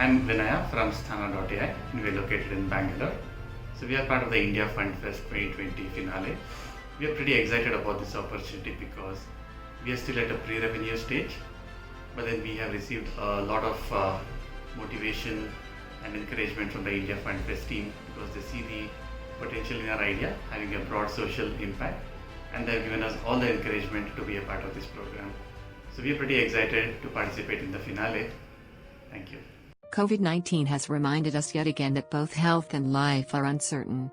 I'm Vinaya from Sthana.ai and we're located in Bangalore. So we are part of the India Fund Fest 2020 finale. We are pretty excited about this opportunity because we are still at a pre-revenue stage, but then we have received a lot of motivation and encouragement from the India Fund Fest team because they see the potential in our idea having a broad social impact, and they have given us all the encouragement to be a part of this program. So we are pretty excited to participate in the finale. Thank you. COVID-19 has reminded us yet again that both health and life are uncertain.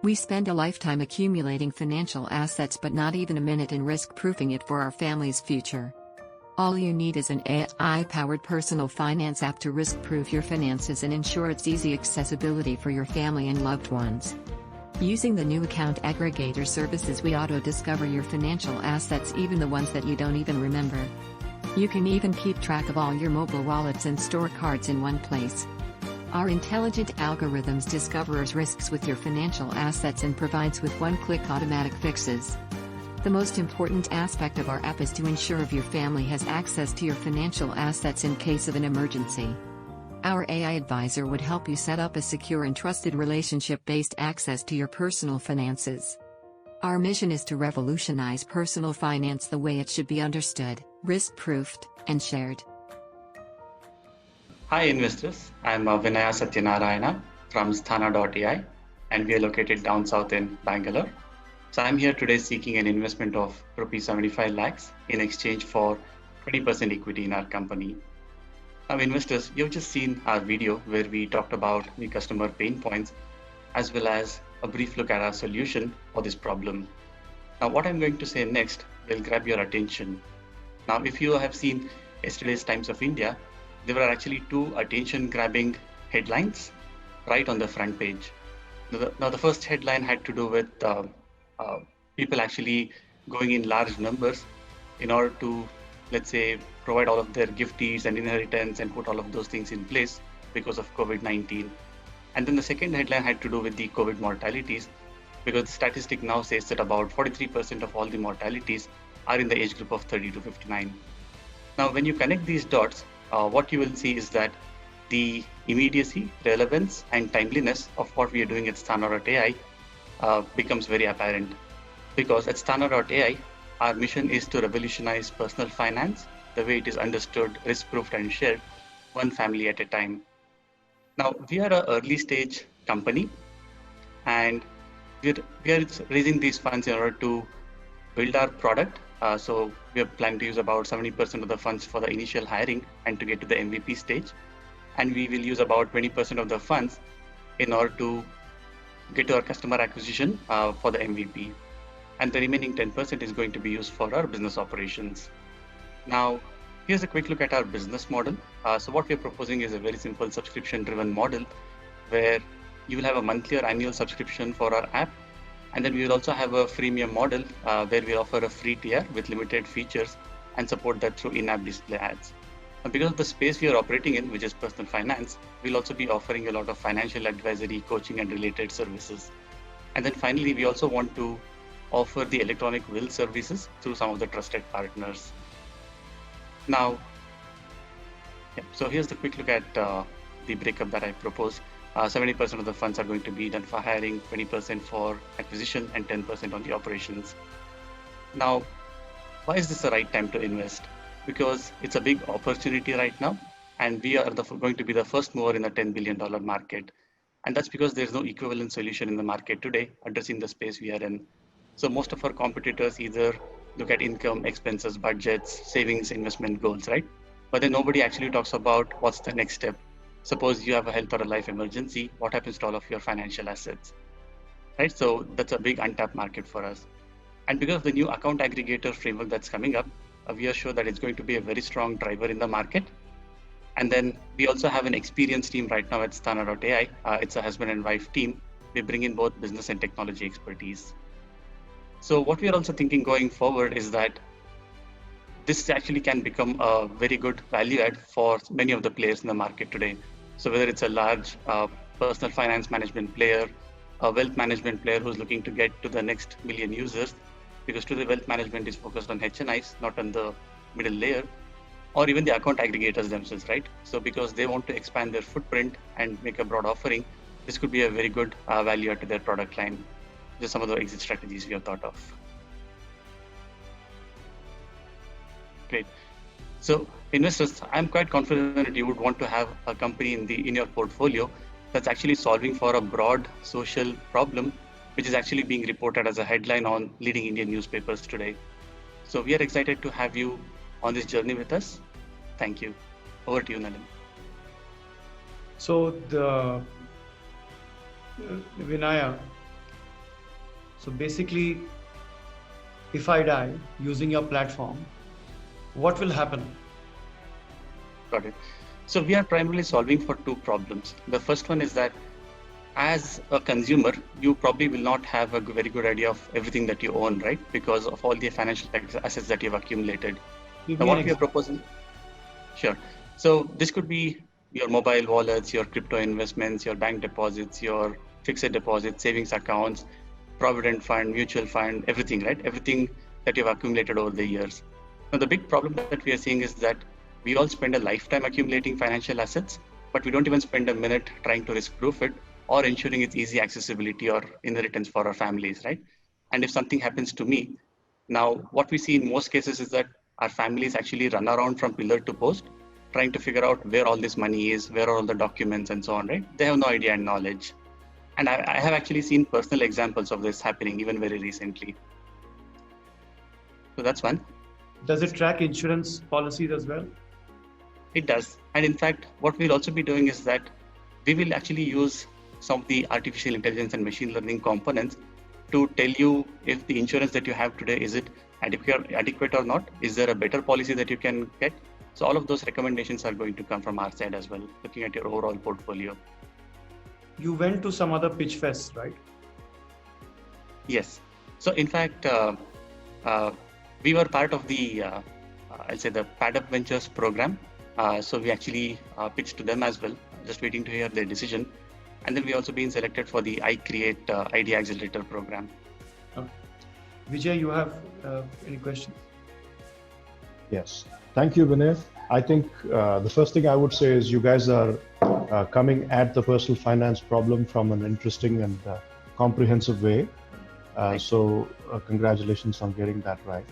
We spend a lifetime accumulating financial assets but not even a minute in risk-proofing it for our family's future. All you need is an AI-powered personal finance app to risk-proof your finances and ensure its easy accessibility for your family and loved ones. Using the new account aggregator services, we auto-discover your financial assets, even the ones that you don't even remember. You can even keep track of all your mobile wallets and store cards in one place. Our intelligent algorithms discovers risks with your financial assets and provides with one-click automatic fixes. The most important aspect of our app is to ensure your family has access to your financial assets in case of an emergency. Our AI advisor would help you set up a secure and trusted relationship-based access to your personal finances. Our mission is to revolutionize personal finance the way it should be understood, risk-proofed, and shared. Hi investors, I'm Vinaya Satyanarayana from Sthana.ai and we are located down south in Bangalore. So I'm here today seeking an investment of rupees 75 lakhs in exchange for 20% equity in our company. Now investors, you've just seen our video where we talked about the customer pain points as well as a brief look at our solution for this problem. Now what I'm going to say next will grab your attention. Now if you have seen yesterday's Times of India, there were actually two attention-grabbing headlines right on the front page. Now the first headline had to do with people actually going in large numbers in order to, let's say, provide all of their gift deeds and inheritance and put all of those things in place because of COVID-19. And then the second headline had to do with the COVID mortalities, because the statistic now says that about 43% of all the mortalities are in the age group of 30 to 59. Now, when you connect these dots, what you will see is that the immediacy, relevance, and timeliness of what we are doing at Sthana.ai becomes very apparent. Because at Sthana.ai, our mission is to revolutionize personal finance the way it is understood, risk-proofed, and shared, one family at a time. Now, we are an early stage company, and we are raising these funds in order to build our product. So we are planning to use about 70% of the funds for the initial hiring and to get to the MVP stage. And we will use about 20% of the funds in order to get to our customer acquisition for the MVP. And the remaining 10% is going to be used for our business operations. Now, here's a quick look at our business model. So what we're proposing is a very simple subscription-driven model where you will have a monthly or annual subscription for our app. And then we will also have a freemium model where we offer a free tier with limited features and support that through in-app display ads. And because of the space we are operating in, which is personal finance, we'll also be offering a lot of financial advisory, coaching, and related services. And then finally, we also want to offer the electronic will services through some of the trusted partners. Now, so here's the quick look at the breakup that I proposed. 70% of the funds are going to be done for hiring, 20% for acquisition, and 10% on the operations. Now, why is this the right time to invest? Because it's a big opportunity right now, and we are going to be the first mover in the $10 billion market. And that's because there's no equivalent solution in the market today addressing the space we are in. So most of our competitors either look at income, expenses, budgets, savings, investment goals, right? But then nobody actually talks about what's the next step. Suppose you have a health or a life emergency, what happens to all of your financial assets, right? So that's a big untapped market for us. And because of the new account aggregator framework that's coming up, we are sure that it's going to be a very strong driver in the market. And then we also have an experienced team right now at Sthana.ai. It's a husband and wife team. We bring in both business and technology expertise. So what we are also thinking going forward is that this actually can become a very good value add for many of the players in the market today. So whether it's a large personal finance management player, a wealth management player who's looking to get to the next million users, because today wealth management is focused on HNIs, not on the middle layer, or even the account aggregators themselves, right? So because they want to expand their footprint and make a broad offering, this could be a very good value add to their product line. Just some of the exit strategies we have thought of. Great. So investors, I'm quite confident that you would want to have a company in your portfolio that's actually solving for a broad social problem, which is actually being reported as a headline on leading Indian newspapers today. So we are excited to have you on this journey with us. Thank you. Over to you, Nalin. So Vinaya, so basically, if I die using your platform, what will happen? Got it. So we are primarily solving for two problems. The first one is that as a consumer, you probably will not have a very good idea of everything that you own, right? Because of all the financial assets that you've accumulated. Now, what we are proposing, sure. So this could be your mobile wallets, your crypto investments, your bank deposits, your fixed deposits, savings accounts, provident fund, mutual fund, everything, right? Everything that you've accumulated over the years. Now, the big problem that we are seeing is that we all spend a lifetime accumulating financial assets, but we don't even spend a minute trying to risk proof it or ensuring its easy accessibility or inheritance for our families, right? And if something happens to me, now what we see in most cases is that our families actually run around from pillar to post, trying to figure out where all this money is, where are all the documents and so on, right? They have no idea and knowledge. And I have actually seen personal examples of this happening even very recently. So that's one. Does it track insurance policies as well? It does. And in fact, what we'll also be doing is that we will actually use some of the artificial intelligence and machine learning components to tell you if the insurance that you have today, is it adequate or not? Is there a better policy that you can get? So all of those recommendations are going to come from our side as well, looking at your overall portfolio. You went to some other pitch fest, right? Yes. So in fact, we were part of the, I'll say the Paddock Ventures program. So we actually pitched to them as well, just waiting to hear their decision. And then we also been selected for the iCreate Idea Accelerator program. Okay. Vijay, you have any questions? Yes. Thank you, Vinay. I think the first thing I would say is you guys are coming at the personal finance problem from an interesting and comprehensive way. So congratulations on getting that right.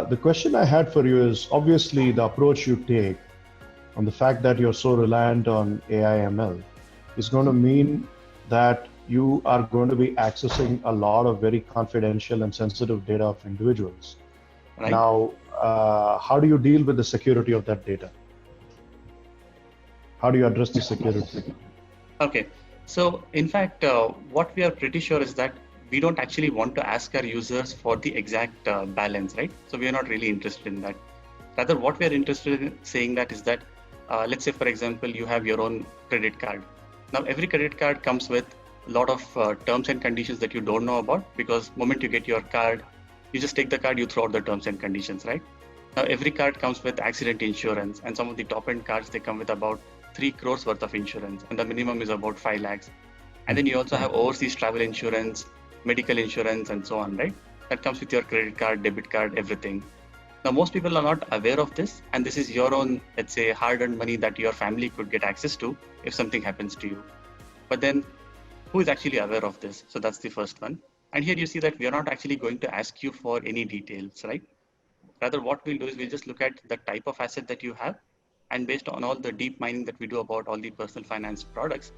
The question I had for you is obviously the approach you take on the fact that you're so reliant on AI ML is going to mean that you are going to be accessing a lot of very confidential and sensitive data of individuals. Right. Now, how do you deal with the security of that data? How do you address the security? Okay, so in fact, what we are pretty sure is that we don't actually want to ask our users for the exact balance, right? So we are not really interested in that. Rather, what we are interested in saying that is that, let's say, for example, you have your own credit card. Now, every credit card comes with a lot of terms and conditions that you don't know about, because the moment you get your card, you just take the card, you throw out the terms and conditions, right? Now, every card comes with accident insurance, and some of the top-end cards, they come with about 3 crores worth of insurance, and the minimum is about 5 lakhs. And then you also have overseas travel insurance, medical insurance, and so on, right? That comes with your credit card, debit card, everything. Now, most people are not aware of this, and this is your own, let's say, hard-earned money that your family could get access to if something happens to you. But then, who is actually aware of this? So that's the first one. And here you see that we are not actually going to ask you for any details, right? Rather, what we'll do is we'll just look at the type of asset that you have, and based on all the deep mining that we do about all the personal finance products,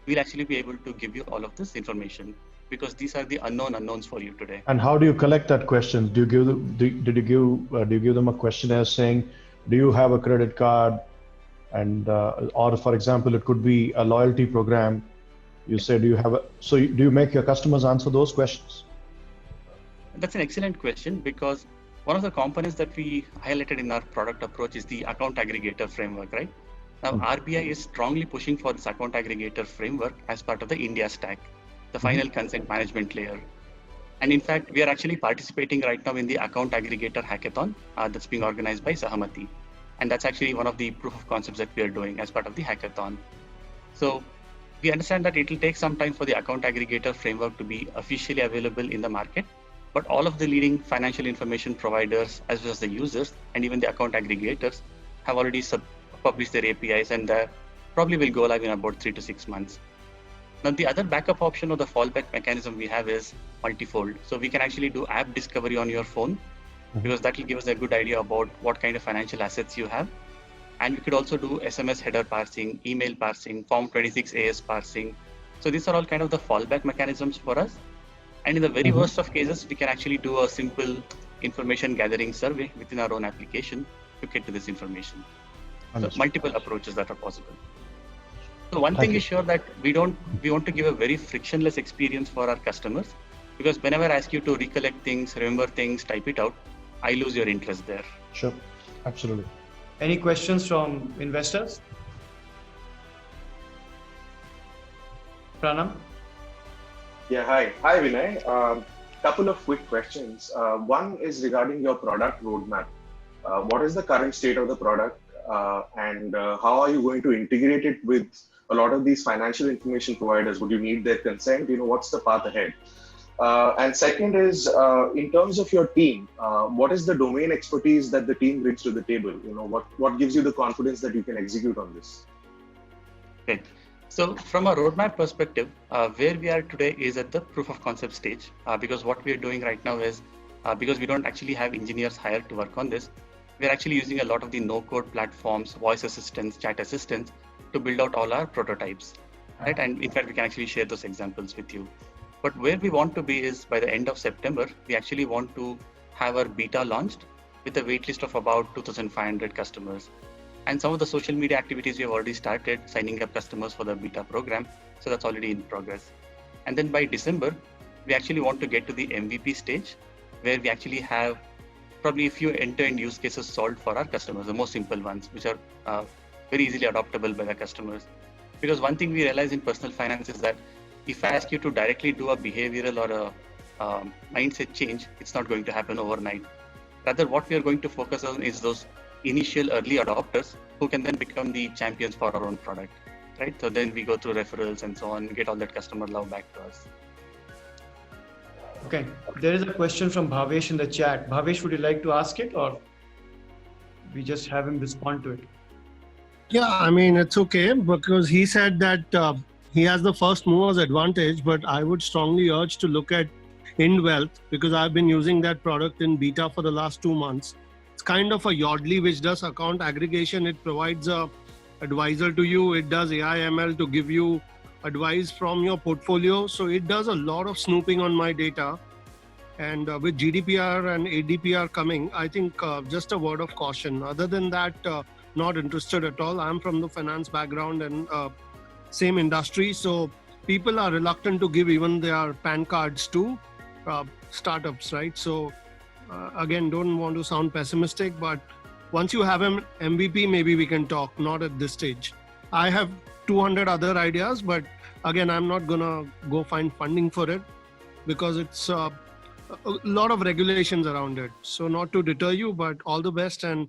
we'll actually be able to give you all of this information, because these are the unknowns for you today. And how do you collect that question? Do you give them a questionnaire saying, do you have a credit card? And or for example, it could be a loyalty program. You say, do you make your customers answer those questions? That's an excellent question, because one of the components that we highlighted in our product approach is the account aggregator framework, right? Now, RBI is strongly pushing for this account aggregator framework as part of the India stack, the final consent management layer. And in fact, we are actually participating right now in the account aggregator hackathon that's being organized by Sahamati. And that's actually one of the proof of concepts that we are doing as part of the hackathon. So we understand that it will take some time for the account aggregator framework to be officially available in the market, but all of the leading financial information providers, as well as the users and even the account aggregators, have already published their APIs, and probably will go live in about 3 to 6 months. Now, the other backup option or the fallback mechanism we have is multifold. So we can actually do app discovery on your phone, because that will give us a good idea about what kind of financial assets you have. And we could also do SMS header parsing, email parsing, Form 26 AS parsing. So these are all kind of the fallback mechanisms for us. And in the very worst of cases, we can actually do a simple information gathering survey within our own application to get to this information. So multiple approaches that are possible. So one thing is sure that we want to give a very frictionless experience for our customers, because whenever I ask you to recollect things, remember things, type it out, I lose your interest there. Sure, absolutely. Any questions from investors? Pranam? Yeah, hi. Hi, Vinay. Couple of quick questions. One is regarding your product roadmap. What is the current state of the product, and how are you going to integrate it with a lot of these financial information providers? Would you need their consent? What's the path ahead? And second is, in terms of your team, what is the domain expertise that the team brings to the table? What gives you the confidence that you can execute on this? Okay. So from a roadmap perspective, where we are today is at the proof of concept stage, because what we are doing right now is, because we don't actually have engineers hired to work on this, we're actually using a lot of the no-code platforms, voice assistants, chat assistants to build out all our prototypes, right? And in fact, we can actually share those examples with you. But where we want to be is by the end of September, we actually want to have our beta launched with a waitlist of about 2,500 customers. And some of the social media activities we have already started, signing up customers for the beta program. So that's already in progress. And then by December, we actually want to get to the MVP stage, where we actually have probably a few end-to-end use cases solved for our customers, the most simple ones, which are very easily adoptable by the customers. Because one thing we realize in personal finance is that if I ask you to directly do a behavioral or a mindset change, it's not going to happen overnight. Rather, what we are going to focus on is those initial early adopters who can then become the champions for our own product, right? So then we go through referrals and so on, get all that customer love back to us. Okay, there is a question from Bhavesh in the chat. Bhavesh, would you like to ask it, or we just have him respond to it? Yeah, I mean, it's okay, because he said that he has the first mover's advantage, but I would strongly urge to look at IndWealth, because I've been using that product in beta for the last 2 months. It's kind of a Yodlee which does account aggregation. It provides a advisor to you. It does AI ML to give you advice from your portfolio. So it does a lot of snooping on my data. And with GDPR and ADPR coming, I think just a word of caution. Other than that, not interested at all. I'm from the finance background and same industry. So people are reluctant to give even their PAN cards to startups, right? So again, don't want to sound pessimistic, but once you have an MVP, maybe we can talk, not at this stage. I have 200 other ideas, but again, I'm not gonna go find funding for it because it's a lot of regulations around it. So not to deter you, but all the best, and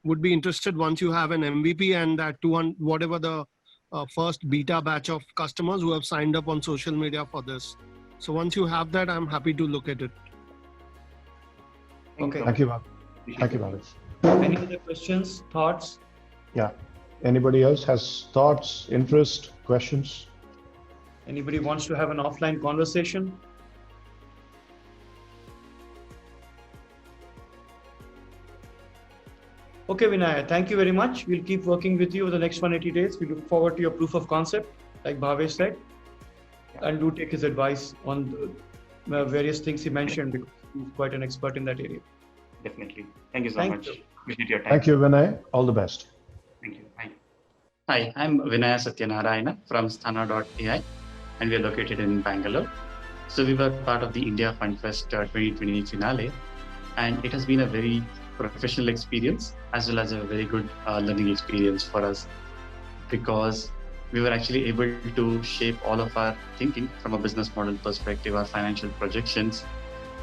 would be interested once you have an MVP and that 200, whatever the first beta batch of customers who have signed up on social media for this. So once you have that, I'm happy to look at it. Okay. Thank you, Bhavesh. Thank you, Bhavesh. Any other questions, thoughts? Yeah. Anybody else has thoughts, interest, questions? Anybody wants to have an offline conversation? Okay, Vinay, thank you very much. We'll keep working with you over the next 180 days. We look forward to your proof of concept, like Bhavesh said, and do take his advice on the various things he mentioned, because he's quite an expert in that area. Definitely. Thank you so Thank much. you. Appreciate your time. Thank you, Vinay. All the best. Thank you. Bye. Hi, I'm Vinaya Satyanarayana from Sthana.ai, and we are located in Bangalore. So we were part of the India FundFest 2020 finale, and it has been a very professional experience as well as a very good learning experience for us, because we were actually able to shape all of our thinking from a business model perspective, our financial projections,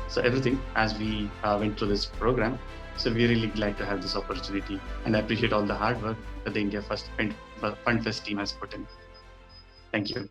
so everything as we went through this program. So we're really glad to have this opportunity, and I appreciate all the hard work that the India FundFest team has put in. Thank you.